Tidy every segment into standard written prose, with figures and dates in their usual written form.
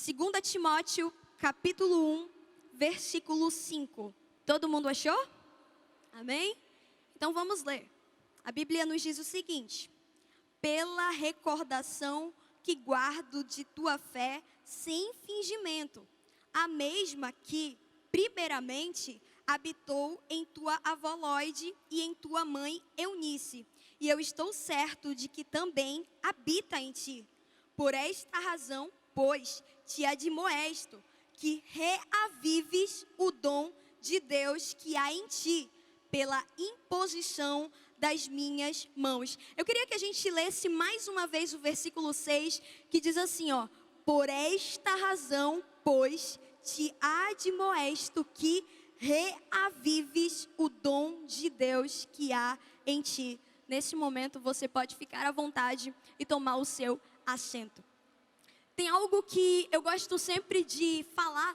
2 Timóteo, capítulo 1, versículo 5. Todo mundo achou? Amém? Então vamos ler. A Bíblia nos diz o seguinte: pela recordação que guardo de tua fé sem fingimento, a mesma que, primeiramente, habitou em tua avó Lóide e em tua mãe Eunice, e eu estou certo de que também habita em ti. Por esta razão, pois, te admoesto, que reavives o dom de Deus que há em ti, pela imposição das minhas mãos. Eu queria que a gente lesse mais uma vez o versículo 6, que diz assim, ó: por esta razão, pois, te admoesto que reavives o dom de Deus que há em ti. Nesse momento você pode ficar à vontade e tomar o seu assento. Tem algo que eu gosto sempre de falar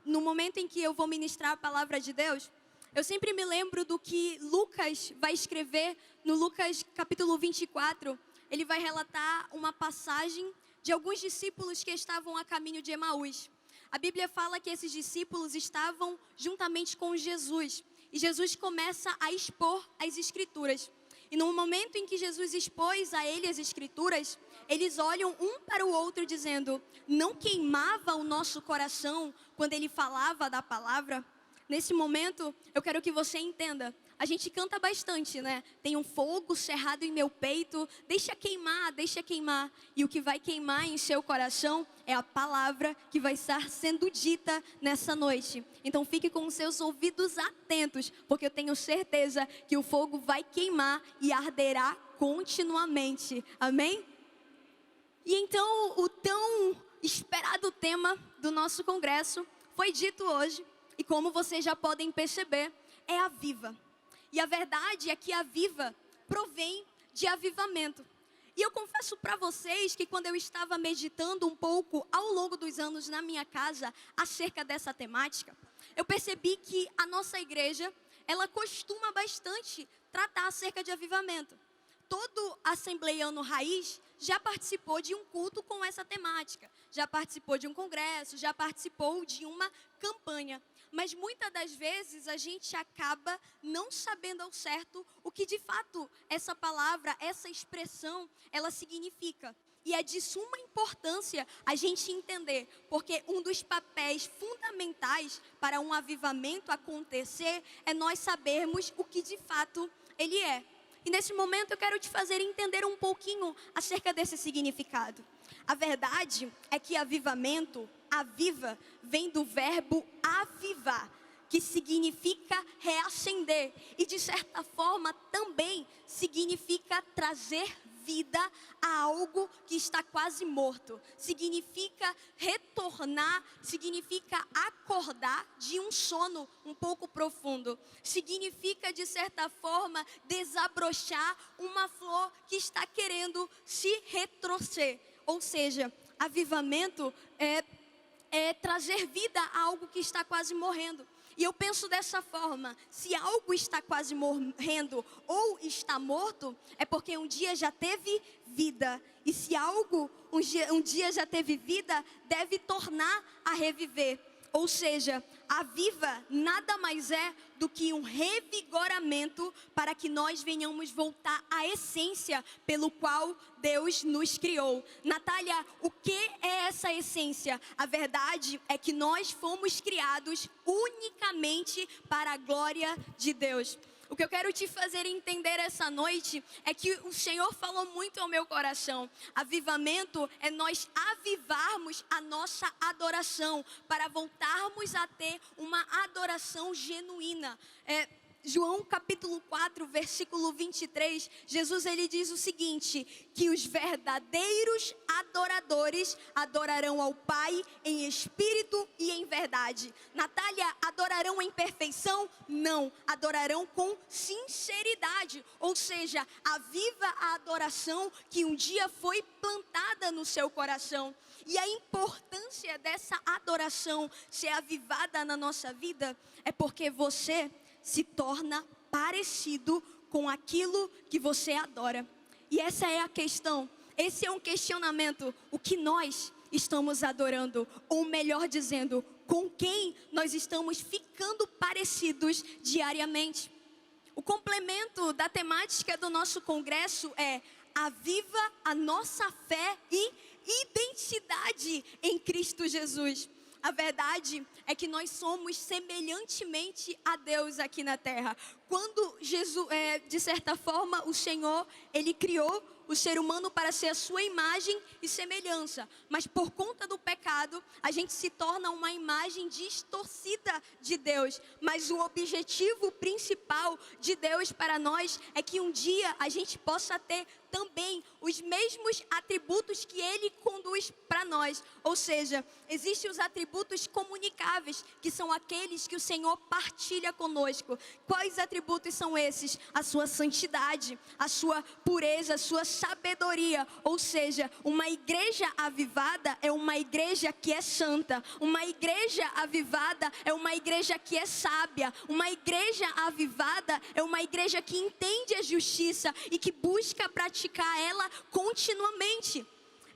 no momento em que eu vou ministrar a palavra de Deus. Eu sempre me lembro do que Lucas vai escrever no Lucas capítulo 24. Ele vai relatar uma passagem de alguns discípulos que estavam a caminho de Emaús. A Bíblia fala que esses discípulos estavam juntamente com Jesus. E Jesus começa a expor as Escrituras. E no momento em que Jesus expôs a ele as Escrituras, eles olham um para o outro dizendo: não queimava o nosso coração quando ele falava da palavra? Nesse momento, eu quero que você entenda. A gente canta bastante, né? Tem um fogo cerrado em meu peito, deixa queimar, deixa queimar. E o que vai queimar em seu coração é a palavra que vai estar sendo dita nessa noite. Então fique com os seus ouvidos atentos, porque eu tenho certeza que o fogo vai queimar e arderá continuamente. Amém? E então o tão esperado tema do nosso congresso foi dito hoje. E como vocês já podem perceber, é aviva. E a verdade é que aviva provém de avivamento. E eu confesso para vocês que quando eu estava meditando um pouco ao longo dos anos na minha casa acerca dessa temática, eu percebi que a nossa igreja, ela costuma bastante tratar acerca de avivamento. Todo assembleiano raiz já participou de um culto com essa temática, já participou de um congresso, já participou de uma campanha. Mas muitas das vezes a gente acaba não sabendo ao certo o que de fato essa palavra, essa expressão, ela significa. E é de suma importância a gente entender, porque um dos papéis fundamentais para um avivamento acontecer é nós sabermos o que de fato ele é. E nesse momento eu quero te fazer entender um pouquinho acerca desse significado. A verdade é que avivamento, aviva, vem do verbo avivar, que significa reacender. E de certa forma também significa trazer vida a algo que está quase morto. Significa retornar, significa acordar de um sono um pouco profundo. Significa, de certa forma, desabrochar uma flor que está querendo se retorcer. Ou seja, avivamento é trazer vida a algo que está quase morrendo. E eu penso dessa forma: se algo está quase morrendo ou está morto, é porque um dia já teve vida. E se algo um dia já teve vida, deve tornar a reviver. Ou seja, aviva nada mais é do que um revigoramento para que nós venhamos voltar à essência pelo qual Deus nos criou. Natália, o que é essa essência? A verdade é que nós fomos criados unicamente para a glória de Deus. O que eu quero te fazer entender essa noite é que o Senhor falou muito ao meu coração. Avivamento é nós avivarmos a nossa adoração, para voltarmos a ter uma adoração genuína. João capítulo 4, versículo 23, Jesus ele diz o seguinte: que os verdadeiros adoradores adorarão ao Pai em espírito e em verdade. Natália, adorarão em perfeição? Não, adorarão com sinceridade. Ou seja, aviva a adoração que um dia foi plantada no seu coração. E a importância dessa adoração ser avivada na nossa vida é porque você se torna parecido com aquilo que você adora. E essa é a questão, esse é um questionamento: o que nós estamos adorando, ou melhor dizendo, com quem nós estamos ficando parecidos diariamente. O complemento da temática do nosso congresso é: aviva a nossa fé e identidade em Cristo Jesus. A verdade é que nós somos semelhantemente a Deus aqui na terra. Quando Jesus, de certa forma, o Senhor, Ele criou o ser humano para ser a sua imagem e semelhança. Mas por conta do pecado, a gente se torna uma imagem distorcida de Deus. Mas o objetivo principal de Deus para nós é que um dia a gente possa ter também os mesmos atributos que Ele conduz para nós. Ou seja, existem os atributos comunicáveis, que são aqueles que o Senhor partilha conosco. Quais atributos são esses? A sua santidade, a sua pureza, a sua sabedoria. Ou seja, uma igreja avivada é uma igreja que é santa. Uma igreja avivada é uma igreja que é sábia. Uma igreja avivada é uma igreja que entende a justiça e que busca praticar ela continuamente.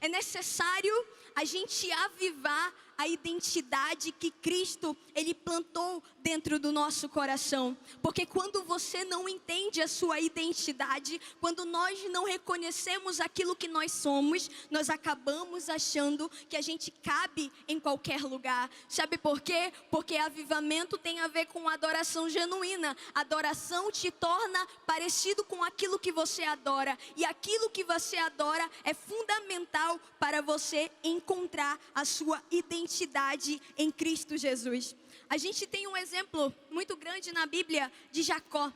É necessário a gente avivar a identidade que Cristo, Ele plantou dentro do nosso coração. Porque quando você não entende a sua identidade, quando nós não reconhecemos aquilo que nós somos, nós acabamos achando que a gente cabe em qualquer lugar. Sabe por quê? Porque avivamento tem a ver com adoração genuína. Adoração te torna parecido com aquilo que você adora. E aquilo que você adora é fundamental para você encontrar a sua identidade em Cristo Jesus. A gente tem um exemplo muito grande na Bíblia de Jacó.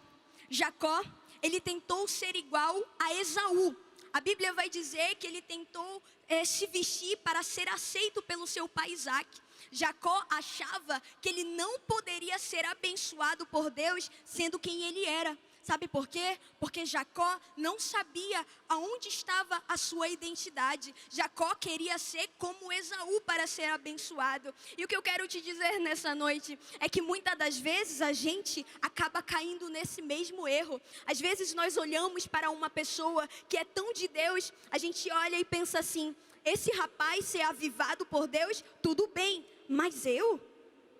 Jacó, ele tentou ser igual a Esaú. A Bíblia vai dizer que ele tentou se vestir para ser aceito pelo seu pai Isaac. Jacó achava que ele não poderia ser abençoado por Deus sendo quem ele era. Sabe por quê? Porque Jacó não sabia aonde estava a sua identidade. Jacó queria ser como Esaú para ser abençoado. E o que eu quero te dizer nessa noite é que muitas das vezes a gente acaba caindo nesse mesmo erro. Às vezes nós olhamos para uma pessoa que é tão de Deus, a gente olha e pensa assim: esse rapaz ser avivado por Deus, tudo bem, mas eu?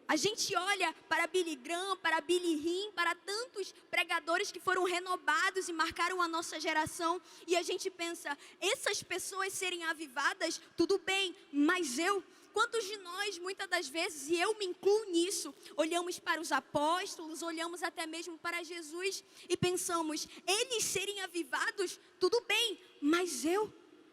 A gente olha para Billy Graham, para Billy Hinn, para tantos pregadores que foram renovados e marcaram a nossa geração. E a gente pensa, essas pessoas serem avivadas, tudo bem, mas eu? Quantos de nós, muitas das vezes, e eu me incluo nisso, olhamos para os apóstolos, olhamos até mesmo para Jesus e pensamos, eles serem avivados, tudo bem, mas eu?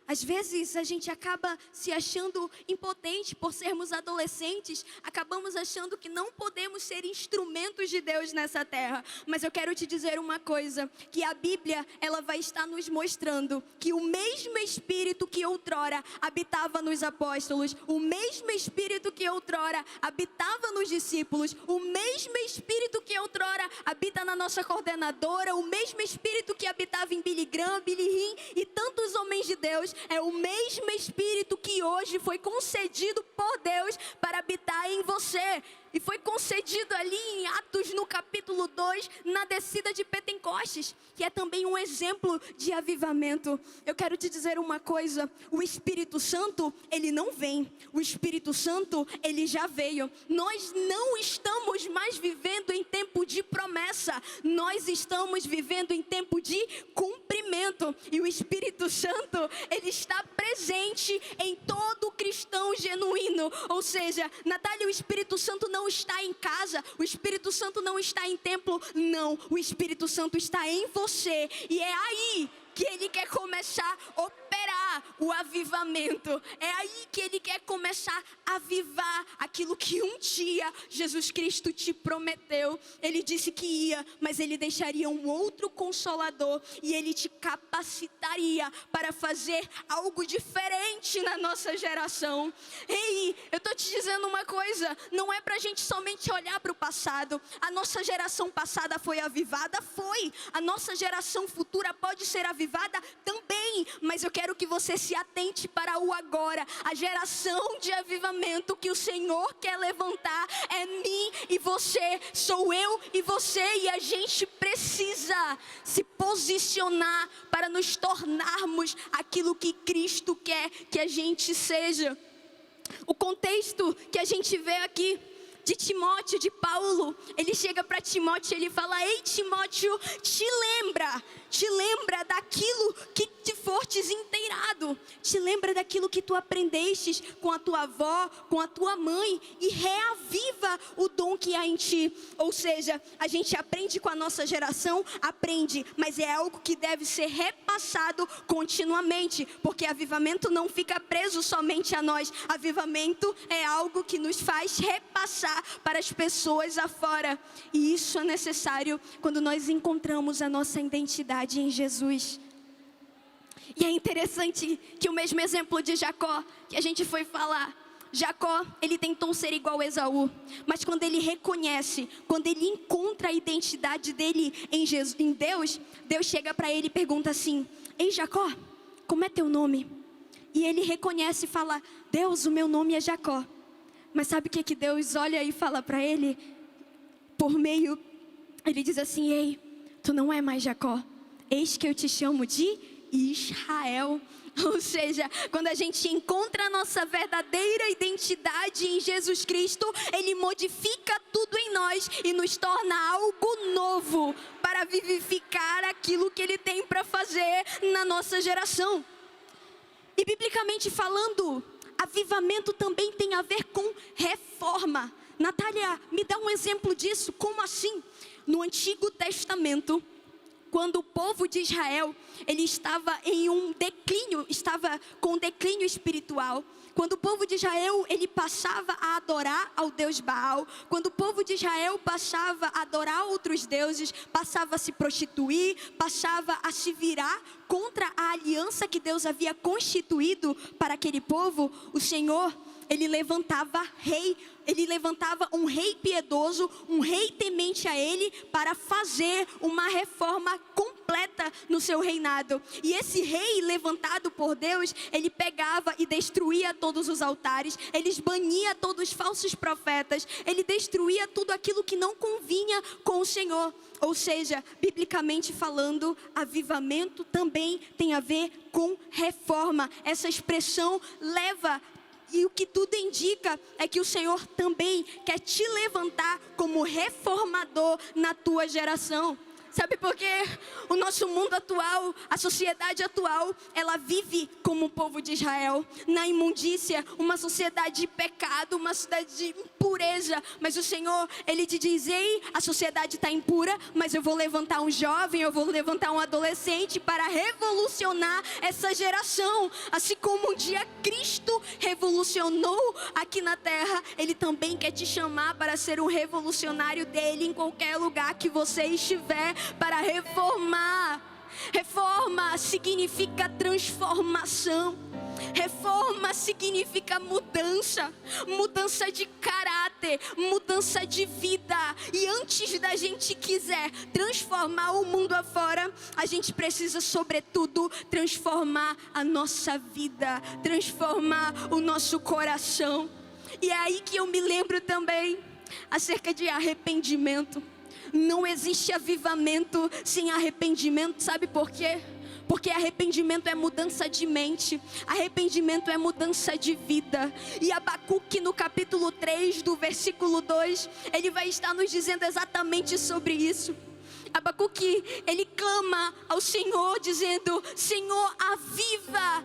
Às vezes a gente acaba se achando impotente por sermos adolescentes, acabamos achando que não podemos ser instrumentos de Deus nessa terra. Mas eu quero te dizer uma coisa, que a Bíblia, ela vai estar nos mostrando que o mesmo Espírito que outrora habitava nos apóstolos, o mesmo Espírito que outrora habitava nos discípulos, o mesmo Espírito que outrora habita na nossa coordenadora, o mesmo Espírito que habitava em Billy Graham, Billy Hinn e tantos homens de Deus, é o mesmo Espírito que hoje foi concedido por Deus para habitar em você. E foi concedido ali em Atos, no capítulo 2, na descida de Pentecostes, que é também um exemplo de avivamento. Eu quero te dizer uma coisa, o Espírito Santo, ele não vem. O Espírito Santo, ele já veio. Nós não estamos mais vivendo em tempo de promessa. Nós estamos vivendo em tempo de cumprimento. E o Espírito Santo, ele está presente em todo cristão genuíno. Ou seja, Natália, o Espírito Santo não está em casa, o Espírito Santo não está em templo, não, o Espírito Santo está em você, e é aí que Ele quer começar a operar o avivamento, é aí que Ele quer começar a avivar aquilo que um dia Jesus Cristo te prometeu. Ele disse que ia, mas Ele deixaria um outro Consolador, e Ele te capacitaria para fazer algo diferente na nossa geração. Ei, eu estou te dizendo uma coisa, não é para a gente somente olhar para o passado. A nossa geração passada foi avivada? Foi. A nossa geração futura pode ser avivada também, mas eu quero que você se atente para o agora. A geração de avivamento que o Senhor quer levantar é mim e você, sou eu e você, e a gente precisa se posicionar para nos tornarmos aquilo que Cristo quer que a gente seja. O contexto que a gente vê aqui de Timóteo, de Paulo, ele chega para Timóteo e ele fala: ei, Timóteo, te lembra daquilo que te fortes inteirado, te lembra daquilo que tu aprendestes com a tua avó, com a tua mãe, e reaviva o dom que há em ti. Ou seja, a gente aprende com a nossa geração, aprende, mas é algo que deve ser repassado continuamente, porque avivamento não fica preso somente a nós, avivamento é algo que nos faz repassar para as pessoas afora, e isso é necessário quando nós encontramos a nossa identidade em Jesus. E é interessante que o mesmo exemplo de Jacó, que a gente foi falar, Jacó, ele tentou ser igual a Esaú, mas quando ele reconhece, quando ele encontra a identidade dele em Deus, Deus chega para ele e pergunta assim: ei, Jacó, como é teu nome? E ele reconhece e fala: Deus, o meu nome é Jacó. Mas sabe o que Deus olha e fala para ele? Ele diz assim: ei, tu não é mais Jacó, eis que eu te chamo de Israel. Ou seja, quando a gente encontra a nossa verdadeira identidade em Jesus Cristo, Ele modifica tudo em nós e nos torna algo novo para vivificar aquilo que Ele tem para fazer na nossa geração. E biblicamente falando, avivamento também tem a ver com reforma. Natália, me dá um exemplo disso. Como assim? No Antigo Testamento, quando o povo de Israel, ele estava em um declínio, estava com um declínio espiritual. Quando o povo de Israel, ele passava a adorar ao Deus Baal. Quando o povo de Israel passava a adorar outros deuses, passava a se prostituir, passava a se virar contra a aliança que Deus havia constituído para aquele povo, o Senhor, ele levantava um rei piedoso, um rei temente a ele, para fazer uma reforma completa no seu reinado. E esse rei levantado por Deus, ele pegava e destruía todos os altares, ele bania todos os falsos profetas, ele destruía tudo aquilo que não convinha com o Senhor. Ou seja, biblicamente falando, avivamento também tem a ver com reforma. Essa expressão leva, e o que tudo indica é que o Senhor também quer te levantar como reformador na tua geração. Sabe por quê? O nosso mundo atual, a sociedade atual, ela vive como o povo de Israel, na imundícia, uma sociedade de pecado, uma sociedade de impureza. Mas o Senhor, Ele te diz: ei, a sociedade está impura, mas eu vou levantar um jovem, eu vou levantar um adolescente para revolucionar essa geração. Assim como um dia Cristo revolucionou aqui na terra, Ele também quer te chamar para ser um revolucionário dele em qualquer lugar que você estiver, para reformar. Reforma significa transformação. Reforma significa mudança, mudança de caráter, mudança de vida. E antes da gente quiser transformar o mundo afora, a gente precisa, sobretudo, transformar a nossa vida, transformar o nosso coração. E é aí que eu me lembro também acerca de arrependimento. Não existe avivamento sem arrependimento. Sabe por quê? Porque arrependimento é mudança de mente, arrependimento é mudança de vida. E Abacuque, no capítulo 3, do versículo 2, ele vai estar nos dizendo exatamente sobre isso. Abacuque, ele clama ao Senhor dizendo: Senhor, aviva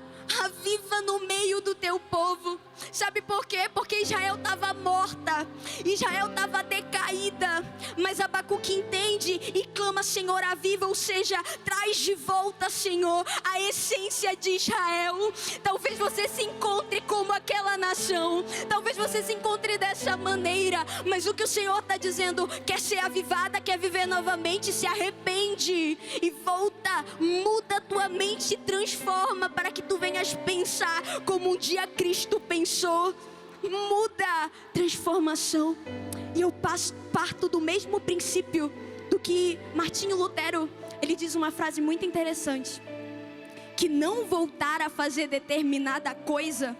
no meio do teu povo. Sabe por quê? Porque Israel estava morta, Israel estava decaída, mas Abacuque entende e clama: Senhor, aviva, ou seja, traz de volta, Senhor, a essência de Israel. Talvez você se encontre como aquela nação, talvez você se encontre dessa maneira, mas o que o Senhor está dizendo: quer ser avivada, quer viver novamente, se arrepende e volta, muda tua mente, transforma, para que tu venhas pensar como um dia Cristo pensou. Muda, transformação. E eu parto do mesmo princípio do que Martinho Lutero. Ele diz uma frase muito interessante: que não voltar a fazer determinada coisa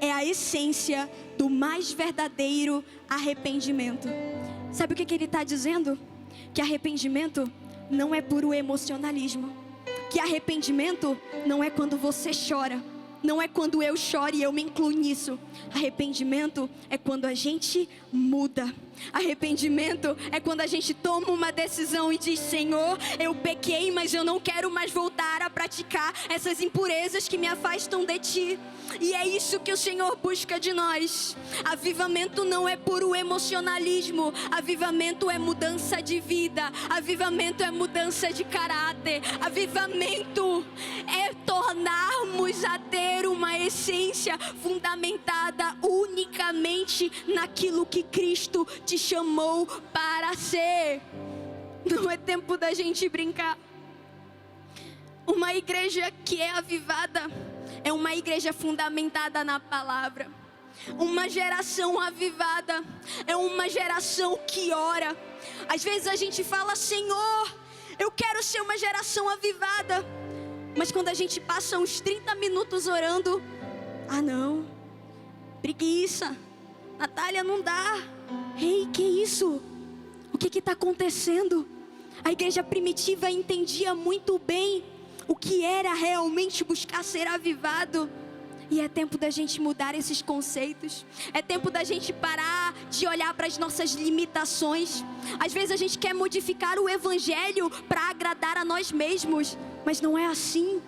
é a essência do mais verdadeiro arrependimento. Sabe o que ele está dizendo? Que arrependimento não é puro emocionalismo, que arrependimento não é quando você chora, não é quando eu choro e eu me incluo nisso. Arrependimento é quando a gente muda. Arrependimento é quando a gente toma uma decisão e diz: Senhor, eu pequei, mas eu não quero mais voltar a praticar essas impurezas que me afastam de Ti. E é isso que o Senhor busca de nós. Avivamento não é puro emocionalismo. Avivamento é mudança de vida. Avivamento é mudança de caráter. Avivamento é tornarmos a ter uma essência fundamentada unicamente naquilo que Cristo te chamou para ser. Não é tempo da gente brincar. Uma igreja que é avivada é uma igreja fundamentada na palavra. Uma geração avivada é uma geração que ora. Às vezes a gente fala: Senhor, eu quero ser uma geração avivada. Mas quando a gente passa uns 30 minutos orando: ah não, preguiça, Natália, não dá. Ei, que isso? O que está acontecendo? A igreja primitiva entendia muito bem o que era realmente buscar ser avivado. E é tempo da gente mudar esses conceitos. É tempo da gente parar de olhar para as nossas limitações. Às vezes a gente quer modificar o evangelho para agradar a nós mesmos, mas não é assim.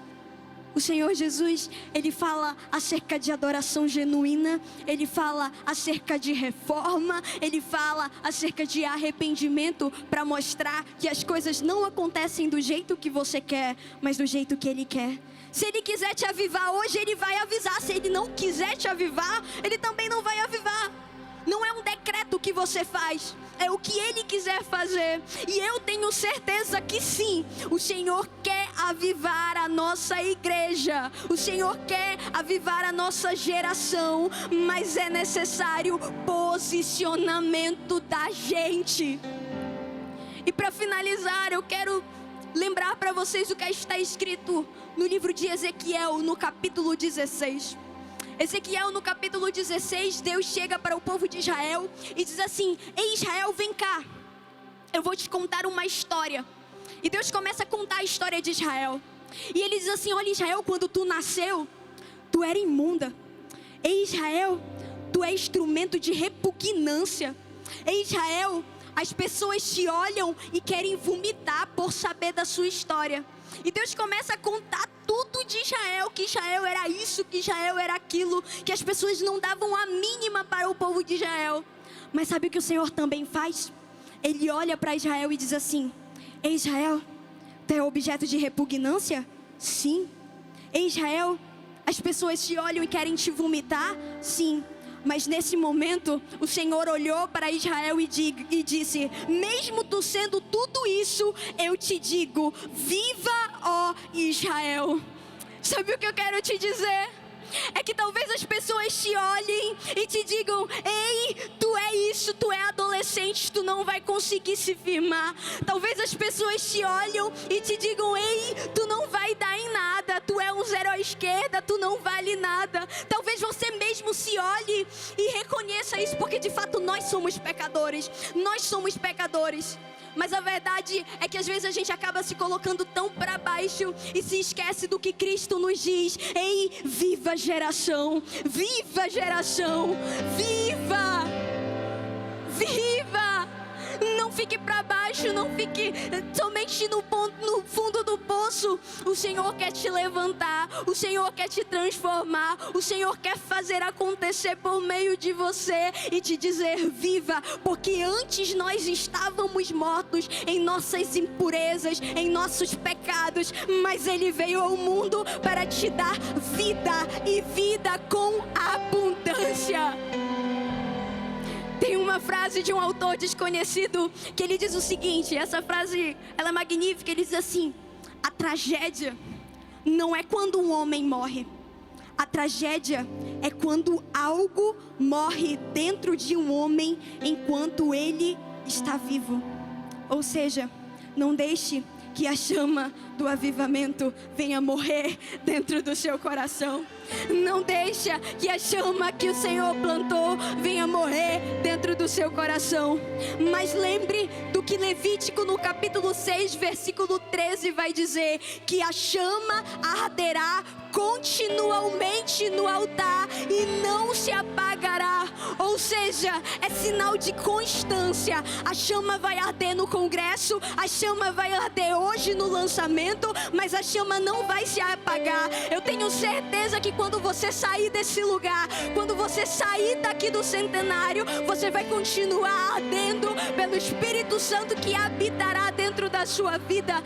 O Senhor Jesus, Ele fala acerca de adoração genuína, Ele fala acerca de reforma, Ele fala acerca de arrependimento, para mostrar que as coisas não acontecem do jeito que você quer, mas do jeito que Ele quer. Se Ele quiser te avivar hoje, Ele vai avisar. Se Ele não quiser te avivar, Ele também não vai avivar. Não é um decreto que você faz, é o que Ele quiser fazer. E eu tenho certeza que sim, o Senhor quer avivar a nossa igreja. O Senhor quer avivar a nossa geração. Mas é necessário posicionamento da gente. E para finalizar, eu quero lembrar para vocês o que está escrito no livro de Ezequiel, no capítulo 16. Ezequiel, no capítulo 16, Deus chega para o povo de Israel e diz assim: ei, Israel, vem cá, eu vou te contar uma história. E Deus começa a contar a história de Israel. E Ele diz assim: olha, Israel, quando tu nasceu, tu era imunda. Ei, Israel, tu é instrumento de repugnância. Ei, Israel, as pessoas te olham e querem vomitar por saber da sua história. E Deus começa a contar tudo de Israel, que Israel era isso, que Israel era aquilo, que as pessoas não davam a mínima para o povo de Israel. Mas sabe o que o Senhor também faz? Ele olha para Israel e diz assim: ei, Israel, tu é objeto de repugnância? Sim. Ei, Israel, as pessoas te olham e querem te vomitar? Sim. Mas nesse momento, o Senhor olhou para Israel e disse: mesmo tu sendo tudo isso, eu te digo, viva, ó Israel. Sabe o que eu quero te dizer? É que talvez as pessoas te olhem e te digam: ei, tu é isso, tu é adolescente, tu não vai conseguir se firmar. Talvez as pessoas te olham e te digam: ei, tu não vai dar em nada, tu é um zero à esquerda, tu não vale nada. Talvez você mesmo se olhe e reconheça isso, porque de fato nós somos pecadores. Nós somos pecadores. Mas a verdade é que às vezes a gente acaba se colocando tão para baixo e se esquece do que Cristo nos diz. Ei, viva geração, viva geração, viva, viva. Não fique para baixo, não fique somente no fundo do poço. O Senhor quer te levantar, o Senhor quer te transformar, o Senhor quer fazer acontecer por meio de você e te dizer: viva, porque antes nós estávamos mortos em nossas impurezas, em nossos pecados, mas Ele veio ao mundo para te dar vida e vida com abundância. Tem uma frase de um autor desconhecido que ele diz o seguinte, essa frase, ela é magnífica, ele diz assim: a tragédia não é quando um homem morre, a tragédia é quando algo morre dentro de um homem enquanto ele está vivo. Ou seja, não deixe que a chama do avivamento venha morrer dentro do seu coração. Não deixa que a chama que o Senhor plantou venha morrer dentro do seu coração. Mas lembre do que Levítico no capítulo 6, versículo 13 vai dizer: que a chama arderá continuamente no altar e não se apagará. Ou seja, é sinal de constância. A chama vai arder no congresso, a chama vai arder hoje no lançamento, mas a chama não vai se apagar. Eu tenho certeza que quando você sair desse lugar, quando você sair daqui do centenário, você vai continuar ardendo pelo Espírito Santo que habitará dentro da sua vida.